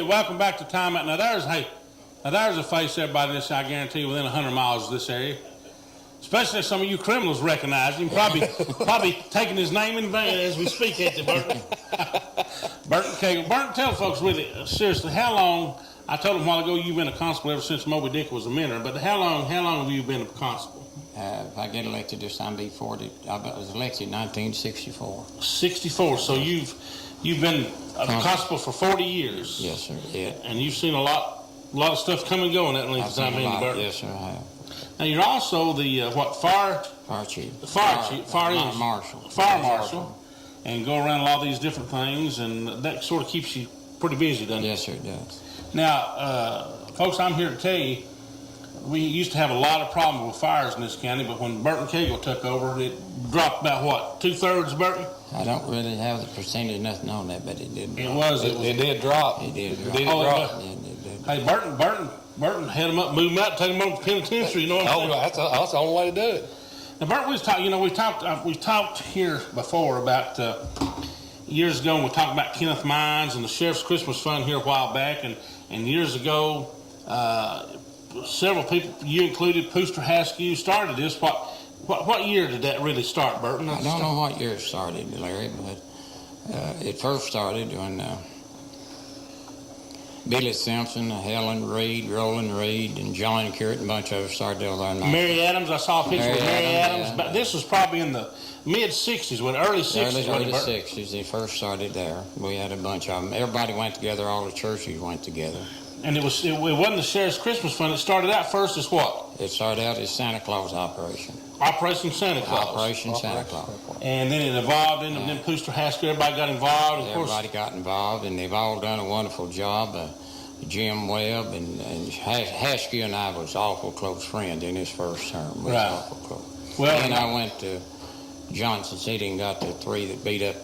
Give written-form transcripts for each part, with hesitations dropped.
welcome back to Time Out. Now there's a face everybody this I guarantee within 100 miles of this area. Especially some of you criminals recognize him. Probably taking his name in vain as we speak at the Berton. Berton Cagle. Berton, tell folks really seriously how long. I told them a while ago you've been a constable ever since Moby Dick was a minnow. But how long have you been a constable? If I get elected this time, be 40. I was elected in 1964. 64. So you've been a constable for 40 years. Yes, sir. Yeah. And you've seen a lot of stuff come and go in that length of time, Berton. Yes, sir. I have. Now you're also the fire chief, fire marshal, and go around a lot of these different things, and that sort of keeps you pretty busy, doesn't it? Yes, sir, it does. Now, folks, I'm here to tell you, we used to have a lot of problems with fires in this county, but when Berton Cagle took over, it dropped about what, 2/3, Berton? I don't really have the percentage, nothing on that, but it did. It did drop. It did drop. Hey, Berton had them up, moved them out, take them over to the penitentiary. You know what I'm saying? That's the only way to do it. Now, Berton, we talked here before about years ago. And we talked about Kenneth Mines and the Sheriff's Christmas Fund here a while back, and years ago, several people, you included, Pooster Haskew, started this. What year did that really start, Berton? I don't know what year it started, Larry, but it first started when Billy Simpson, Helen Reed, Roland Reed, and John Currit, and a bunch of us started over there. Mary Adams, I saw a picture of Mary Adams. Yeah. But this was probably in the mid-'60s, early 60s. Early 60s, they first started there. We had a bunch of them. Everybody went together, all the churches went together. And it wasn't the Sheriff's Christmas Fund. It started out first as what? It started out as Santa Claus operation. Operation Santa Claus. Operation Santa Claus. And then it evolved into then Pooster Haskew. Everybody got involved. Everybody got involved, and they've all done a wonderful job. Jim Webb and Haskew and I was awful close friends in his first term. We was awful close. Well, and I went to Johnson City and got the three that beat up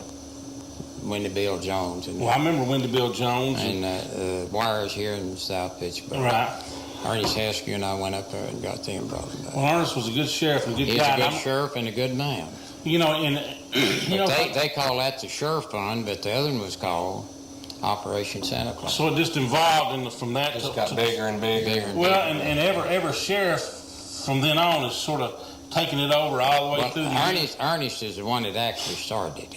Wendy Bill Jones. I remember Wendy Bill Jones. And Wires here in South Pittsburgh. Right. Ernest Haskew and I went up there and got them brought back. Well, Ernest was a good sheriff and a good guy. He's a good sheriff and a good man. They call that the Sheriff Fund, but the other one was called Operation Santa Claus. So it just evolved from that. It got bigger and bigger. And every sheriff from then on is sort of taking it over all the way through. Ernest is the one that actually started.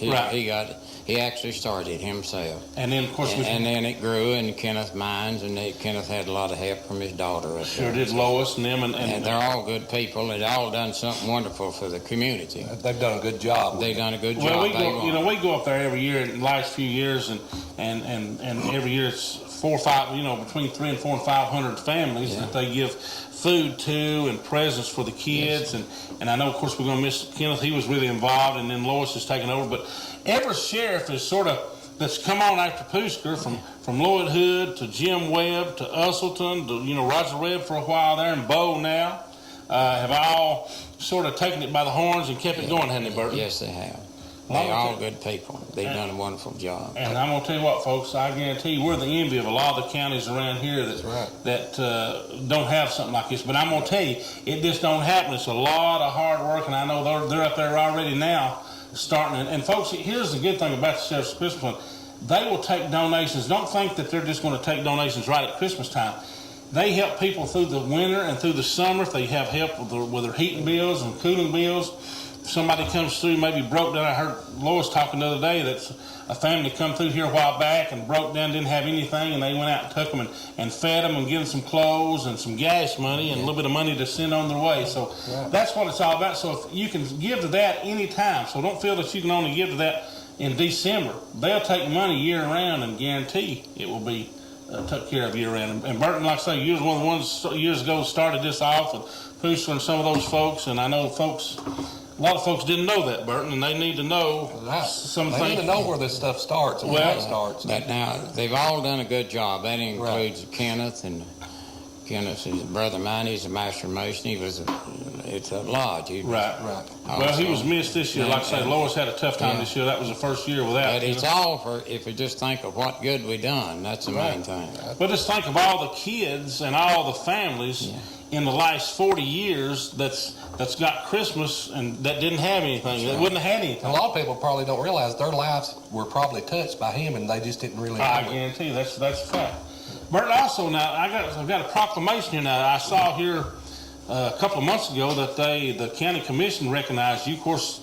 He actually started himself. And then, of course, and then it grew, and Kenneth Mines, and Kenneth had a lot of help from his daughter. Sure did, Lois and them. And they're all good people. They've all done something wonderful for the community. They've done a good job. They've done a good job. Well, we go up there every year in the last few years, and every year it's 4 or 5, between 300 and 400 and 500 families that they give food to and presents for the kids. Yes. And I know, of course, we're going to miss Kenneth. He was really involved, and then Lois is taking over. But every sheriff is sort of that's come on after Poosker, from Lloyd Hood to Jim Webb to Usselton to Roger Webb for a while there, and Bo now, have all sort of taken it by the horns and kept it going, haven't they, Berton? Yes, they have. They're all good people. They've done a wonderful job. And I'm going to tell you what, folks, I guarantee you we're the envy of a lot of the counties around here that don't have something like this. But I'm going to tell you, it just don't happen. It's a lot of hard work, and I know they're up there already now starting. And folks, here's the good thing about the Sheriff's Christmas Fund. They will take donations. Don't think that they're just going to take donations right at Christmas time. They help people through the winter and through the summer if they have help with their heating bills and cooling bills. Somebody comes through, maybe broke down. I heard Lois talking the other day that a family come through here a while back and broke down, didn't have anything, and they went out and took them and fed them and gave them some clothes and some gas money and a little bit of money to send on their way. So that's what it's all about. So if you can give to that any time. So don't feel that you can only give to that in December. They'll take money year round and guarantee it will be took care of year round. And Berton, like I say, you was one of the ones years ago started this off with Pooster and some of those folks, and I know a lot of folks didn't know that, Berton, and they need to know some things. They need to know where this stuff starts and when it starts. But now, they've all done a good job. That includes Kenneth, and Kenneth is a brother of mine. He's a master mason. It's a lodge. Right. Well, he was missed this year. Like I say, Lois had a tough time this year. That was the first year without. But it's all for, if we just think of what good we done, that's the main thing. But just think of all the kids and all the families in the last 40 years that's got Christmas and that didn't have anything. That wouldn't have had anything. A lot of people probably don't realize their lives were probably touched by him, and they just didn't really know I guarantee you, that's a fact. Bert, also now I've got a proclamation here now. I saw here a couple of months ago that the county commission recognized you, of course,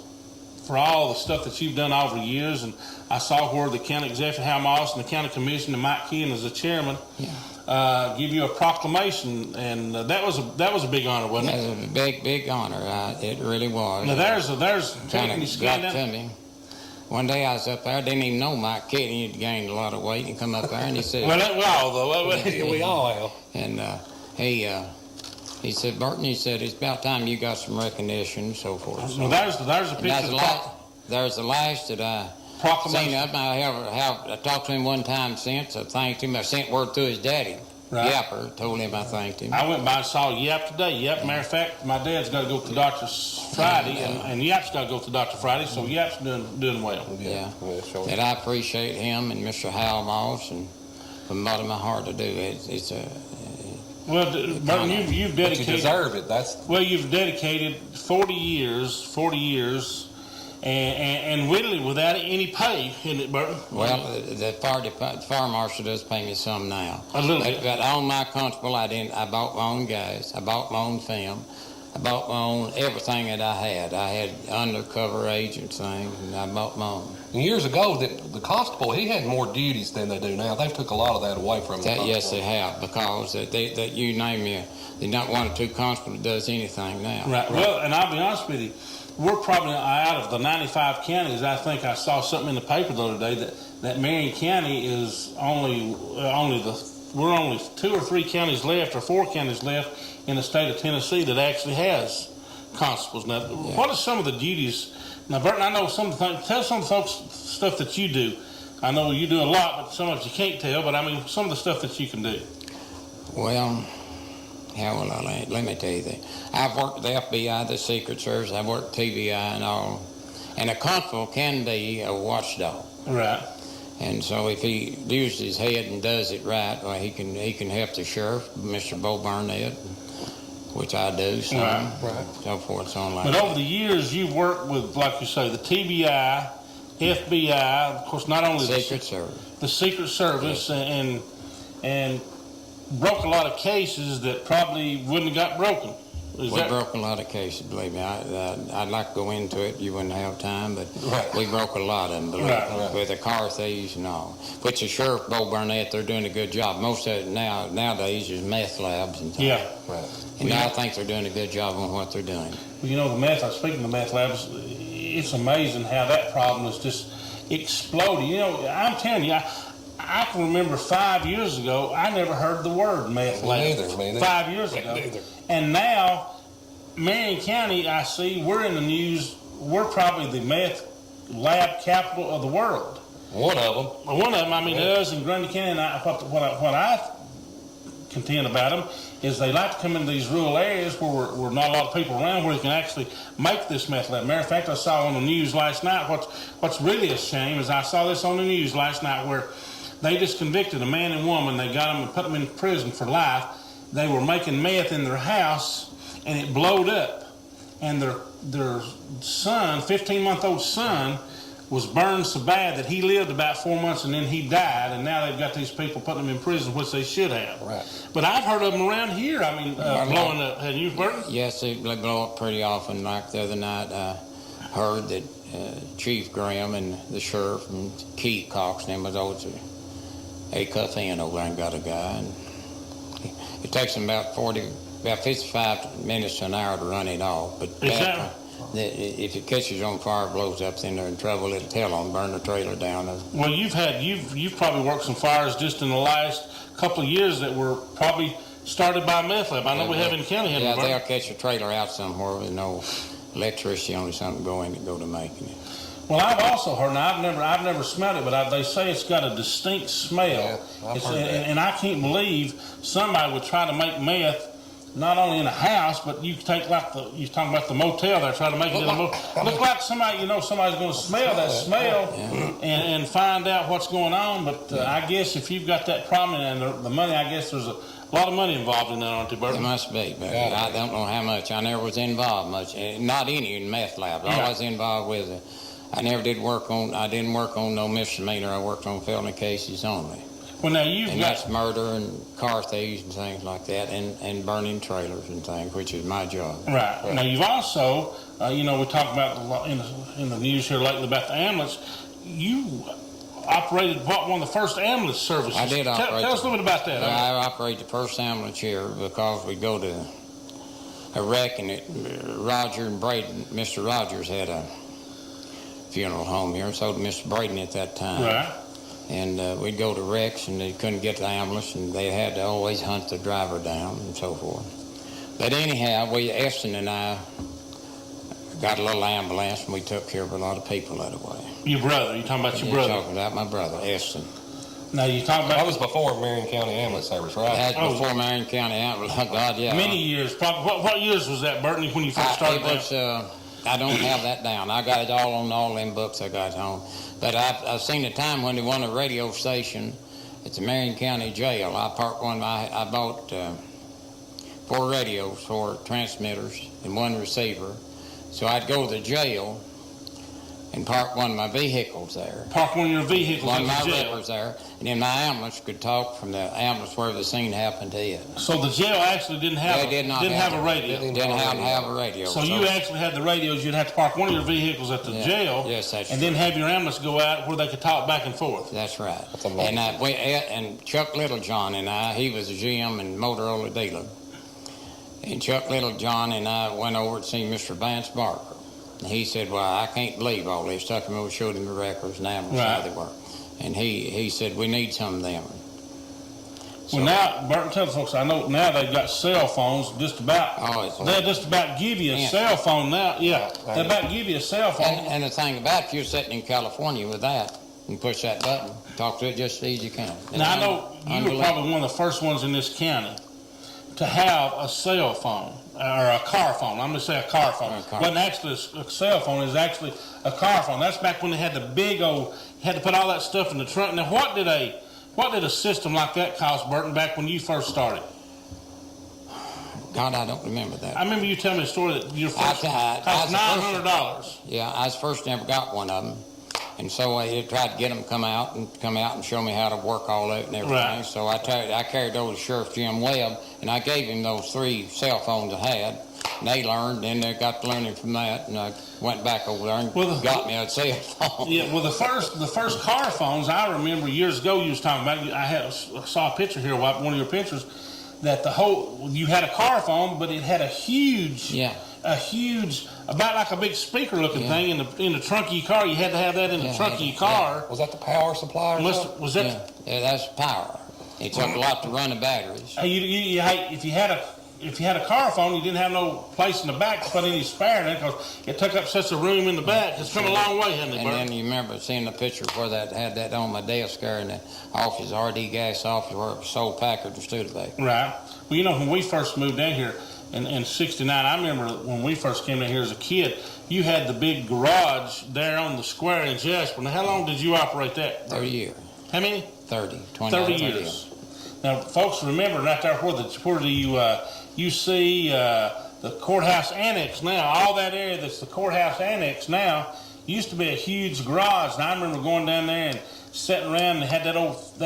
for all the stuff that you've done over the years. And I saw where the county executive, Hal Moss, and the county commission, and Mike Keane as the chairman, give you a proclamation, and that was a big honor, wasn't it? It was a big honor. It really was. Now there's kind of got to me. One day I was up there, didn't even know Mike Keane. He'd gained a lot of weight. He come up there and he said, we all have. And he said, Berton, he said, it's about time you got some recognition and so forth. So, well, there's a picture. There's the last that I seen up. I talked to him one time since. I thanked him. I sent word to his daddy. Right. Yapper, told him I thanked him. I went by and saw Yap today. Yap, matter of fact, my dad's got to go to the doctor Friday, and Yap's got to go to the doctor Friday, so Yap's doing well. Yeah. And I appreciate him and Mr. Hal Moss, and from the bottom of my heart to do it. It's a... Well, Berton, you've dedicated... But you deserve it. Well, you've dedicated 40 years, and literally without any pay, isn't it, Berton? Well, the fire marshal does pay me some now. A little bit. But on my constable, I bought my own gas. I bought my own film. I bought my own everything that I had. I had undercover agent things, and I bought my own. Years ago, the constable, he had more duties than they do now. They took a lot of that away from him. Yes, they have, because that you name me, there's not one or two constables that does anything now. Right. Well, and I'll be honest with you, we're probably out of the 95 counties. I think I saw something in the paper the other day that Marion County is we're only 2 or 3 counties left, or 4 counties left in the state of Tennessee that actually has constables. Now, what are some of the duties? Now, Berton, I know some of the things. Tell some of the folks stuff that you do. I know you do a lot, but some of it you can't tell. But I mean, some of the stuff that you can do. Well, how will I let me tell you that. I've worked with the FBI, the Secret Service. I've worked TBI and all. And a constable can be a watchdog. Right. And so if he uses his head and does it right, well, he can help the sheriff, Mr. Bo Burnett, which I do. So, so forth, so on like But over the years, you've worked with, like you say, the TBI, FBI, of course, not only the Secret Service, and broke a lot of cases that probably wouldn't have got broken. We broke a lot of cases, believe me. I'd like to go into it. You wouldn't have time, but we broke a lot of them, believe me, with the car thieves and all. Which the sheriff, Bo Burnett, they're doing a good job. Most of it nowadays is meth labs and things. Yeah. And I think they're doing a good job on what they're doing. Well, you know, the meth, speaking of the meth labs, it's amazing how that problem is just exploding. You know, I'm telling you, I can remember 5 years ago, I never heard the word meth lab. Me neither. 5 years ago. And now, Marion County, I see, we're in the news. We're probably the meth lab capital of the world. One of them. I mean, us in Grundy County, and what I contend about them is they like to come into these rural areas where not a lot of people around, where you can actually make this meth lab. Matter of fact, I saw on the news last night, what's really a shame is I saw this on the news last night where they just convicted a man and woman. They got them and put them in prison for life. They were making meth in their house, and it blowed up. And their son, 15-month-old son, was burned so bad that he lived about 4 months and then he died. And now they've got these people putting them in prison, which they should have. Right. But I've heard of them around here. I mean, blowing up. Have you, Berton? Yes, they blow up pretty often. Like the other night, I heard that Chief Graham and the sheriff and Keith Cox and them was over to a cuff in over there and got a guy. And it takes them about 55 minutes to an hour to run it off. But if it catches on fire, blows up, then they're in trouble. It'll tell on, burn the trailer down. Well, you've probably worked some fires just in the last couple of years that were probably started by a meth lab. I know we have in the county. Yeah, they'll catch a trailer out somewhere with no electricity on it, something going to making it. Well, I've also heard, and I've never smelled it, but they say it's got a distinct smell. Yeah, I've heard that. And I can't believe somebody would try to make meth not only in a house, but you take you're talking about the motel there, try to make it in a motel. Look like somebody's going to smell that smell and find out what's going on. But I guess if you've got that problem and the money, I guess there's a lot of money involved in that, aren't there, Berton? There must be, but I don't know how much. I never was involved much. Not any in meth labs. I was involved with I never did I didn't work on no misdemeanor. I worked on felony cases only. Well, now you've and got... that's murder and car thieves and things like that, and burning trailers and things, which is my job. Right. Now, you've also, we talked about in the news here lately about the ambulance. You operated one of the first ambulance services. I did operate. Tell us a little bit about that. I operated the first ambulance here because we go to a wreck, and Roger and Braden, Mr. Rogers had a funeral home here, and so did Mr. Braden at that time. Right. And we'd go to wrecks, and they couldn't get the ambulance, and they had to always hunt the driver down and so forth. But anyhow, Eston and I got a little ambulance, and we took care of a lot of people that way. Your brother? You talking about your brother? Talking about my brother, Eston. Now you talking about... That was before Marion County Ambulance Service, right? That was before Marion County Ambulance. Oh, God, yeah. Many years. Probably. What years was that, Berton, when you first started? I don't have that down. I got it all on all them books I got home. But I've seen a time when they won a radio station at the Marion County Jail. I bought 4 radios, 4 transmitters, and 1 receiver. So I'd go to the jail and park one of my vehicles there. Park one of your vehicles one in of the my jail? rippers there. And then my ambulance could talk from the ambulance where the scene happened to it. So the jail actually didn't have a radio? Didn't have a radio. So you actually had the radios. You'd have to park one of your vehicles at the jail. Yes, that's and true. then have your ambulance go out where they could talk back and forth. That's right. And Chuck Littlejohn and I, he was a GM and Motorola dealer. And Chuck Littlejohn and I went over to see Mr. Vance Barker. And he said, well, I can't believe all this. Took him over, showed him the records and ambulance, how they were. And he said, we need some of them. So, well, now, Berton, tell the folks, I know now they've got cell phones just about. They'll just about give you a cell phone now. Yeah, they'll about give you a cell phone. And the thing about it, if you're sitting in California with that, and push that button, talk to it just as easy as you can. Now, I know you were probably one of the first ones in this county to have a cell phone, or a car phone. I'm going to say a car phone. It wasn't actually a cell phone, it was actually a car phone. That's back when they had the big old, you had to put all that stuff in the trunk. Now, what did a system like that cost, Berton, back when you first started? God, I don't remember that. I remember you telling me a story that your first cost $900. Yeah, I was first never got one of them. And so I tried to get them to come out and show me how to work all that and everything. Right. So I carried those to Sheriff Jim Webb, and I gave him those 3 cell phones I had. And they learned, and they got learning from that, and I went back over there and got me a cell phone. Yeah, well, the first car phones, I remember years ago you was talking about, I saw a picture here, one of your pictures, that you had a car phone, but it had a huge, about like a big speaker looking thing in the trunk of your car. You had to have that in the trunk of your car. Yeah. Was that the power supply? Was that? Yeah, that's power. It took a lot to run the batteries. If you had a car phone, you didn't have no place in the back to put any spare in it because it took up such a room in the back. It's come a long way, hasn't it, And then you remember seeing the picture where that had that on my desk there in the office, RD gas office, where it was sold Packard and Studebaker. Right. Well, when we first moved down here in '69, I remember when we first came down here as a kid, you had the big garage there on the square in Jasper. Now, how long did you operate that? 30 years. How many? 30 years. Now, folks, remember right there where you see the courthouse annex now, all that area that's the courthouse annex now used to be a huge garage. And I remember going down there and sitting around and had that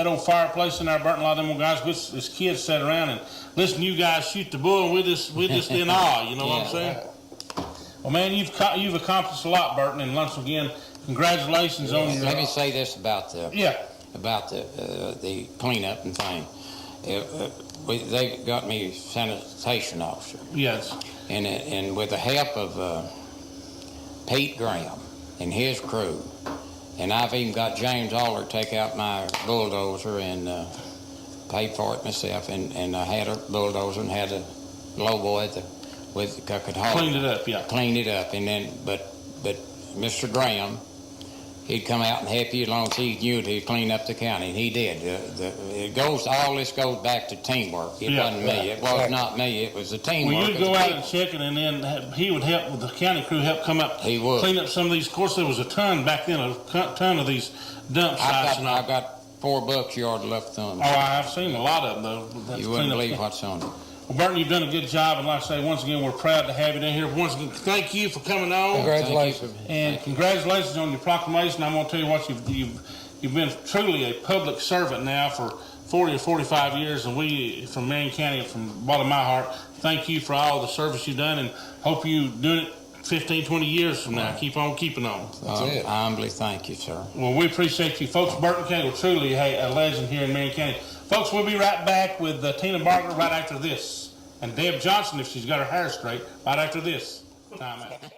old fireplace in there. Burnt a lot of them old guys. This kids sat around and listened to you guys shoot the bull, and we just in awe. You know what I'm saying? Well, man, you've accomplished a lot, Burton. And once again, congratulations on your. Let me say this about the cleanup and thing. They got me sanitation officer. Yes. And with the help of Pete Graham and his crew, and I've even got James Aller take out my bulldozer and paid for it myself. And I had a bulldozer and had a low boy could haul cleaned it up. Yeah. Cleaned it up, and then but Mr. Graham, he'd come out and help you as long as he knew to clean up the county, and he did. All this goes back to teamwork. It wasn't me. It was not me. It was the teamwork. Well, you'd go out and check it, and then he would help with the county crew, help come up, clean up some of these. Of course, there was a ton back then, a ton of these dump sites. I've got 4 bucks yard left on. Oh, I've seen a lot of them, though. You wouldn't believe what's on it. Well, Berton, you've done a good job, and like I say, once again, we're proud to have you down here. Once again, thank you for coming on. Congratulations. And congratulations on your proclamation. I'm going to tell you what, You've been truly a public servant now for 40 or 45 years, and we from Marion County, from the bottom of my heart, thank you for all the service you've done, and hope you doing it 15, 20 years from now. Keep on keeping on. That's it. I humbly thank you, sir. Well, we appreciate you folks. Berton Cagle, truly a legend here in Marion County. Folks, we'll be right back with Tina Barker right after this, and Deb Johnson, if she's got her hair straight, right after this. Time out.